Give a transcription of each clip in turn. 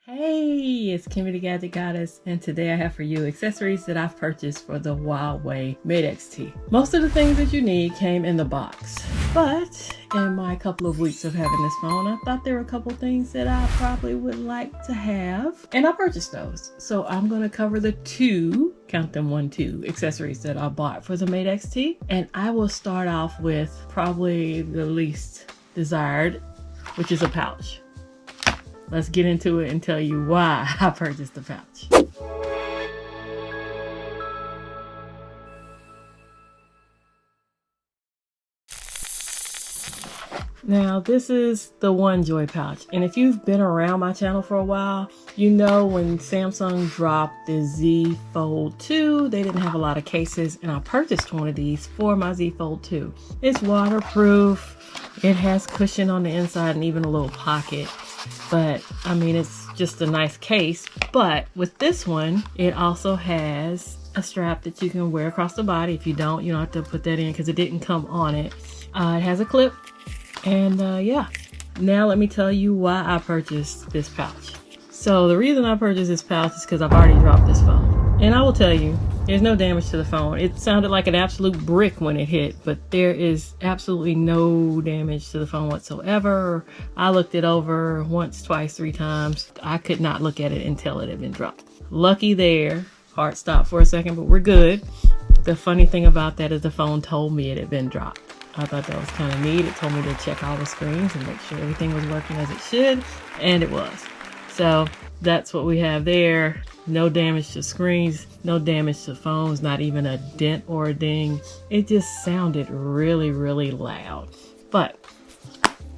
Hey, it's Kimmy the Gadget Goddess, and today I have for you accessories that I've purchased for the Huawei Mate XT. Most of the things that you need came in the box, but in my couple of weeks of having this phone, I thought there were a couple things that I probably would like to have, and I purchased those. So I'm going to cover the count them, two accessories that I bought for the Mate XT, and I will start off with probably the least desired, which is a pouch. Let's get into it and tell you why I purchased the pouch. Now, this is the OneJoy Pouch. And if you've been around my channel for a while, you know when Samsung dropped the Z Fold 2, they didn't have a lot of cases, and I purchased one of these for my Z Fold 2. It's waterproof, it has cushion on the inside and even a little pocket. But I mean, it's just a nice case. But with this one, it also has a strap that you can wear across the body. If you don't have to put that in because it didn't come on it. It has a clip. And yeah, now let me tell you why I purchased this pouch. So the reason I purchased this pouch is because I've already dropped this phone. And I will tell you, there's no damage to the phone. It sounded like an absolute brick when it hit, but there is absolutely no damage to the phone whatsoever. I looked it over once, twice, 3 times. I could not look at it until it had been dropped. Lucky there. Heart stopped for a second, but we're good. The funny thing about that is the phone told me it had been dropped. I thought that was kind of neat. It told me to check all the screens and make sure everything was working as it should, and it was. So that's what we have there. No damage to screens, no damage to phones, not even a dent or a ding. It just sounded really, really loud. But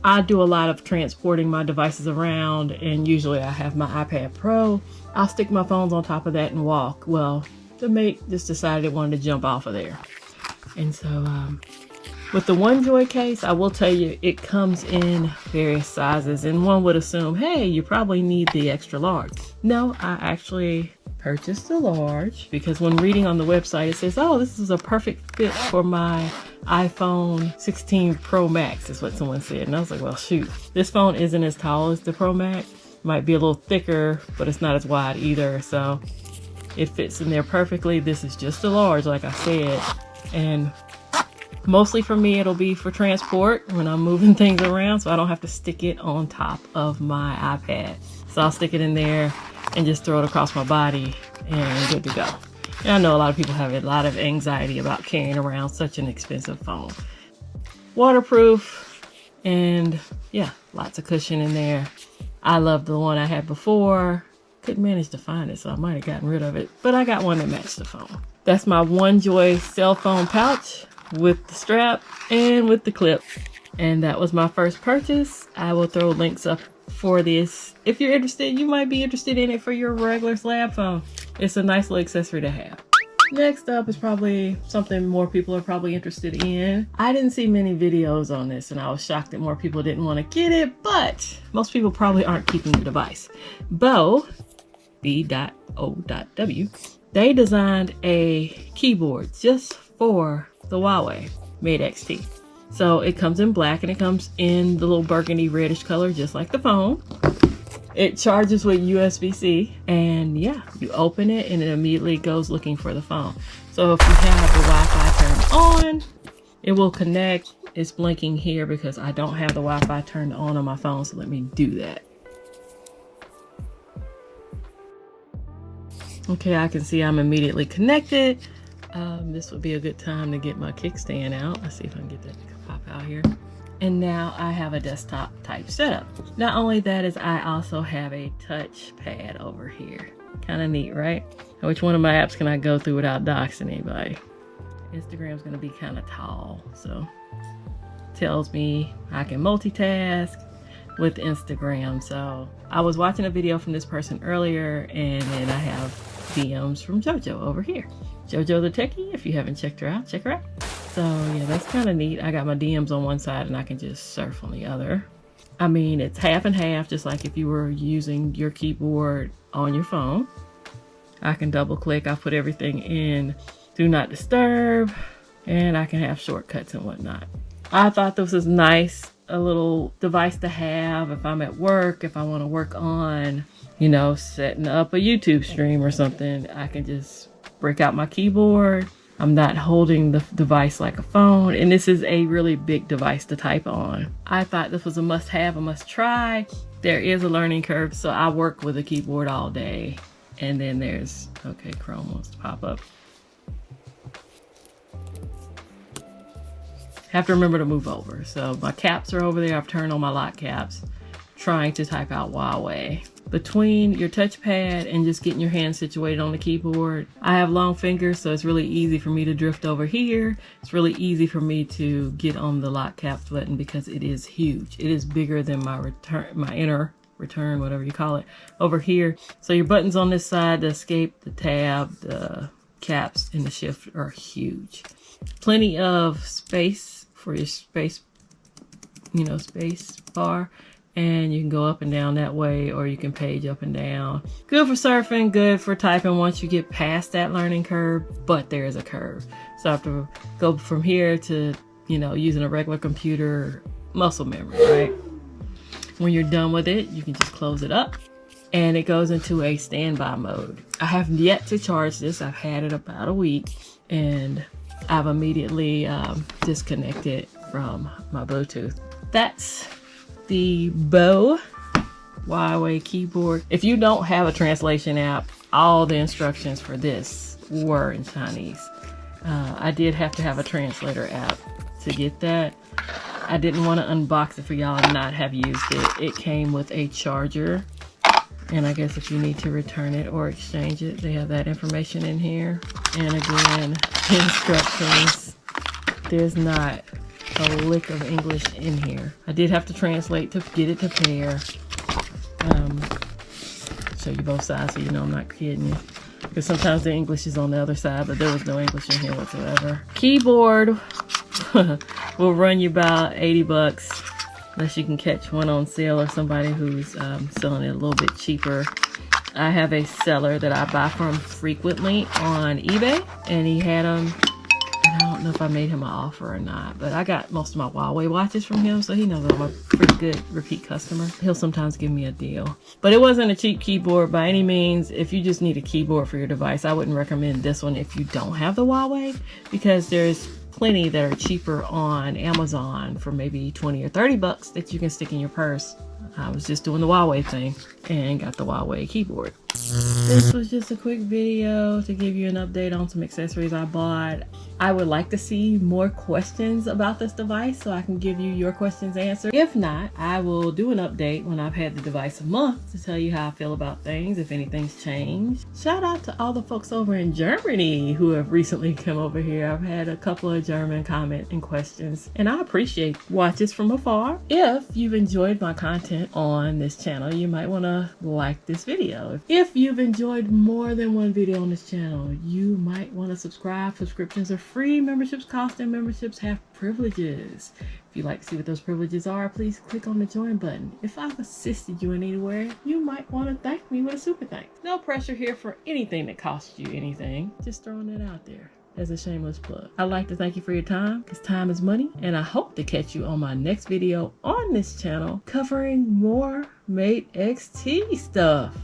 I do a lot of transporting my devices around, and usually I have my iPad Pro. I'll stick my phones on top of that and walk. Well, the Mate just decided it wanted to jump off of there. And so with the OneJoy case, I will tell you, it comes in various sizes, and one would assume, hey, you probably need the extra large. No, I actually purchased the large because when reading on the website, it says, oh, this is a perfect fit for my iPhone 16 Pro Max, is what someone said. And I was like, well, shoot, this phone isn't as tall as the Pro Max. Might be a little thicker, but it's not as wide either. So it fits in there perfectly. This is just a large, like I said. And mostly for me, it'll be for transport when I'm moving things around, so I don't have to stick it on top of my iPad. So I'll stick it in there and just throw it across my body and good to go. And I know a lot of people have a lot of anxiety about carrying around such an expensive phone. Waterproof, and yeah, lots of cushion in there. I love the one I had before. Couldn't manage to find it, so I might have gotten rid of it, but I got one that matched the phone. That's my OneJoy cell phone pouch with the strap and with the clip. And that was my first purchase. I will throw links up for this. If you're interested, you might be interested in it for your regular slab phone. It's a nice little accessory to have. Next up is probably something more people are probably interested in. I didn't see many videos on this, and I was shocked that more people didn't want to get it, but most people probably aren't keeping the device. B.O.W, B.O.W, they designed a keyboard just for the Huawei Mate XT. So it comes in black and it comes in the little burgundy reddish color, just like the phone. It charges with USB-C, and yeah, you open it and it immediately goes looking for the phone. So if you have the Wi-Fi turned on, it will connect. It's blinking here because I don't have the Wi-Fi turned on my phone, so let me do that. Okay, I can see I'm immediately connected. This would be a good time to get my kickstand out. Let's see if I can get that to pop out here. And now I have a desktop type setup. Not only that, is I also have a touch pad over here. Kind of neat, right? Which one of my apps can I go through without doxing anybody? Instagram's gonna be kind of tall, so tells me I can multitask with Instagram. So I was watching a video from this person earlier, and then I have DMs from JoJo over here. JoJo the Techie, if you haven't checked her out, check her out. So yeah, that's kind of neat. I got my DMs on one side and I can just surf on the other. I mean, it's half and half, just like if you were using your keyboard on your phone. I can double click, I put everything in Do Not Disturb, and I can have shortcuts and whatnot. I thought this was nice. a little device to have if I'm at work, if I want to work on, you know, setting up a YouTube stream or something. I can just break out my keyboard. I'm not holding the device like a phone, and this is a really big device to type on. I thought this was a must-have, a must-try. There is a learning curve, so I work with a keyboard all day. And then there's, okay, Chrome wants to pop up. Have to remember to move over. So my caps are over there. I've turned on my lock caps, trying to type out Huawei. Between your touchpad and just getting your hand situated on the keyboard, I have long fingers, so it's really easy for me to drift over here. It's really easy for me to get on the lock caps button because it is huge. It is bigger than my inner return, whatever you call it, over here. So your buttons on this side, the escape, the tab, the caps, and the shift are huge. Plenty of space for your space, you know, space bar. And you can go up and down that way, or you can page up and down. Good for surfing, good for typing once you get past that learning curve, but there is a curve. So I have to go from here to, you know, using a regular computer, muscle memory, right? When you're done with it, you can just close it up and it goes into a standby mode. I have yet to charge this. I've had it about a week and I've immediately disconnected from my Bluetooth. That's the B.O.W. Huawei keyboard. If you don't have a translation app, all the instructions for this were in Chinese. I did have to have a translator app to get that. I didn't want to unbox it for y'all and not have used it. It came with a charger, and I guess if you need to return it or exchange it, they have that information in here. And again, instructions. There's not a lick of English in here. I did have to translate to get it to pair. Show you both sides so you know I'm not kidding you. Because sometimes the English is on the other side, but there was no English in here whatsoever. Keyboard will run you about 80 bucks unless you can catch one on sale or somebody who's selling it a little bit cheaper. I have a seller that I buy from frequently on eBay, and he had them. I don't know if I made him an offer or not, but I got most of my Huawei watches from him, so he knows I'm a pretty good repeat customer. He'll sometimes give me a deal. But it wasn't a cheap keyboard by any means. If you just need a keyboard for your device, I wouldn't recommend this one if you don't have the Huawei, because there's plenty that are cheaper on Amazon for maybe 20 or 30 bucks that you can stick in your purse. I was just doing the Huawei thing and got the Huawei keyboard. This was just a quick video to give you an update on some accessories I bought. I would like to see more questions about this device so I can give you your questions answered. If not, I will do an update when I've had the device a month to tell you how I feel about things, if anything's changed. Shout out to all the folks over in Germany who have recently come over here. I've had a couple of German comments and questions, and I appreciate watches from afar. If you've enjoyed my content on this channel, you might want to like this video. If you've enjoyed more than one video on this channel, you might want to subscribe. Subscriptions are free, memberships cost, and memberships have privileges. If you'd like to see what those privileges are, please click on the join button. If I've assisted you in any way, you might want to thank me with a super thanks. No pressure here for anything that costs you anything. Just throwing it out there as a shameless plug. I'd like to thank you for your time, because time is money, and I hope to catch you on my next video on this channel covering more Mate XT stuff.